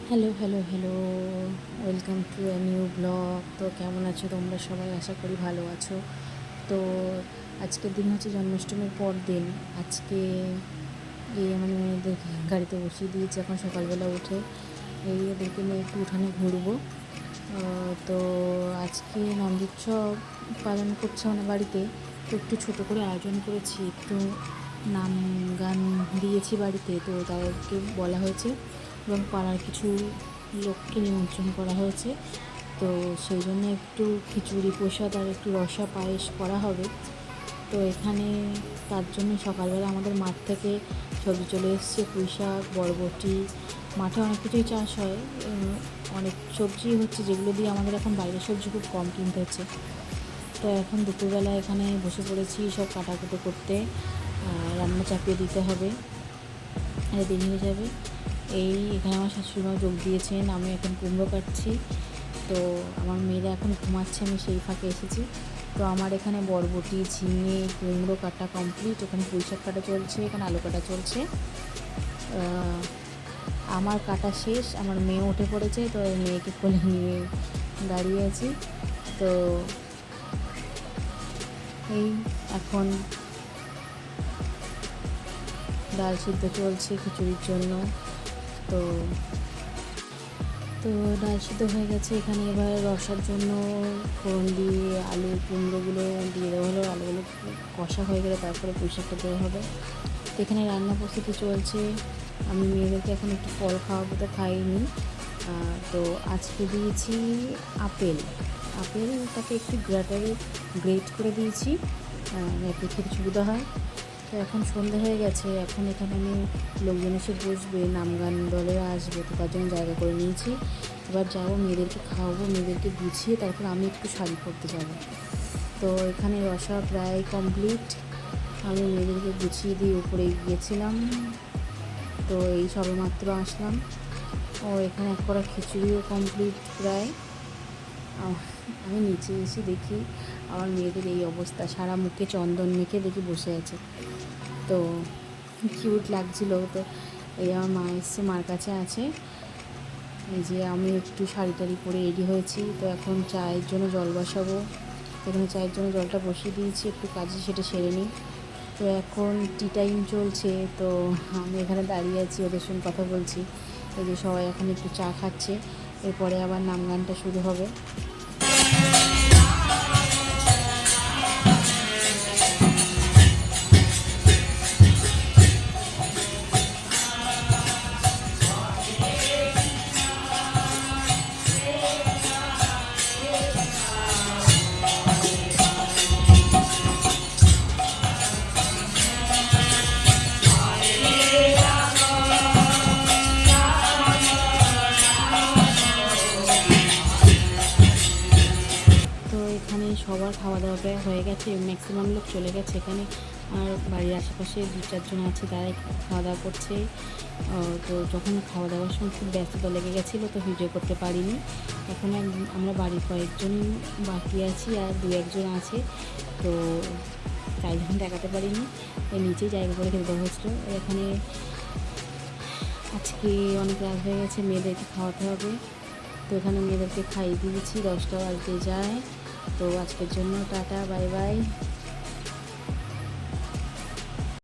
Hello, hello, hello. Welcome to a new blog. তো কেমন আছো তোমরা সবাই? আশা করি ভালো আছো। তো আজকের দিন হচ্ছে জন্মাষ্টমীর পর দিন। আজকে মানে মেয়েদেরকে গাড়িতে বসিয়ে দিয়েছি এখন সকালবেলা উঠে। ওদেরকে নিয়ে একটু উঠানে ঘুরবো। তো আজকে নন্দোৎসব পালন করছে মানে বাড়িতে। তো একটু ছোটো করে আয়োজন করেছি, একটু নাম গান দিয়েছি বাড়িতে। তো তাদেরকে বলা হয়েছে এবং পাড়ার কিছু লোককে নিমন্ত্রণ করা হয়েছে। তো সেই জন্য একটু খিচুড়ি প্রসাদ আর একটু রসা পায়েস করা হবে। তো এখানে তার জন্য সকালবেলা আমাদের মাঠ থেকে সবজি চলে এসছে, পুঁই শাক, বরবটি। মাঠে অনেক কিছুই চাষ হয়, অনেক সবজি হচ্ছে যেগুলো দিয়ে আমাদের এখন বাইরের সবজি খুব কম কিনতে হচ্ছে। তো এখন দুপুরবেলা এখানে বসে পড়েছি সব কাটাকুটো করতে। রান্না চাপিয়ে দিতে হবে, দেরি হয়ে যাবে। এখানে আমার শাশুড়িমাও যোগ দিয়েছেন, আমি এখন কুমড়ো কাটছি। তো আমার মেয়েরা এখন ঘুমাচ্ছে, আমি সেই ফাঁকে এসেছি। তো আমার এখানে বরবটি, ঝিঙে, কুমড়ো কাটা কমপ্লিট। এখানে পুঁই শাক কাটা চলছে, এখানে আলু কাটা চলছে। আমার কাটা শেষ, আমার মেয়ে উঠে পড়েছে। তো মেয়েকে কোলে নিয়ে দাঁড়িয়ে আছি। তো এখন ডাল সিদ্ধ চলছে খিচুড়ির জন্য। তো তো ডাল সিদ্ধ হয়ে গেছে। এখানে এবার রসার জন্য ফোড়ন দিয়ে আলু কুমড়োগুলো দিয়ে দেওয়া হলো। আলুগুলো কষা হয়ে গেলে তারপরে পুঁই শাকটা দেওয়া হবে। তো এখানে রান্না প্রস্তুতি চলছে। আমি মেয়েদেরকে এখন একটু ফল খাওয়াবো, তো খাইনি। তো আজকে দিয়েছি আপেলটাকে একটু গ্রেট করে দিয়েছি, যাতে খেতে সুবিধা হয়। তো এখন সন্ধে হয়ে গেছে, এখন এখানে আমি লোকজন এসে বসবে, নাম গান দলেরা আসবে, তো তার জন্য জায়গা করে নিয়েছি। এবার যাবো, মেয়েদেরকে খাওয়াবো, মেয়েদেরকে গুছিয়ে তারপর আমি একটু শাড়ি পরতে যাব। তো এখানে রসা প্রায় কমপ্লিট, আমি মেয়েদেরকে গুছিয়ে দিয়ে উপরে গিয়েছিলাম। তো এই সবেমাত্র আসলাম। এখানে এক কড়া খিচুড়িও কমপ্লিট প্রায়। আমি নিচে এসে দেখি আমার মেয়েদের এই অবস্থা, সারা মুখে চন্দন মেখে দেখি বসে আছে। তো কিউট লাগছিলো। তো এই আমার মা এসছে, মার কাছে আছে। এই যে আমি একটু শাড়ি টাড়ি পরে রেডি হয়েছি। তো এখন চায়ের জন্য জল বসাবো। এখানে চায়ের জন্য জলটা বসিয়ে দিয়েছি, একটু কাজে সেটা সেরে নিই। তো এখন টি টাইম চলছে, তো আমি এখানে দাঁড়িয়ে আছি, ওদের সঙ্গে কথা বলছি। এই যে সবাই এখন একটু চা খাচ্ছে, এরপরে আবার নাম গানটা শুরু হবে। তো এখানে সবার খাওয়া দাওয়া প্রায় হয়ে গেছে, ম্যাক্সিমাম লোক চলে গেছে এখানে। আর বাড়ির আশেপাশে 2-4 জন আছে, তারাই খাওয়া দাওয়া করছে। তো যখন খাওয়া দাওয়ার সময় খুব ব্যস্ততা লেগে গেছিলো, তো ভিডিও করতে পারিনি। এখন আমরা বাড়ির কয়েকজন বাকি আছি, আর 2-1 জন আছে। তো তাই জন্য দেখাতে পারিনি, নিচেই জায়গা করে খেতে দেওয়া হয়েছিলো। এখানে আজকে অনেক রাত হয়ে গেছে, মেয়েদেরকে খাওয়াতে হবে। তো এখানে মেয়েদেরকে খাইয়ে দিয়েছি, 10টা বাজতে যায়। তো আজকের জন্য টাটা, বাই বাই।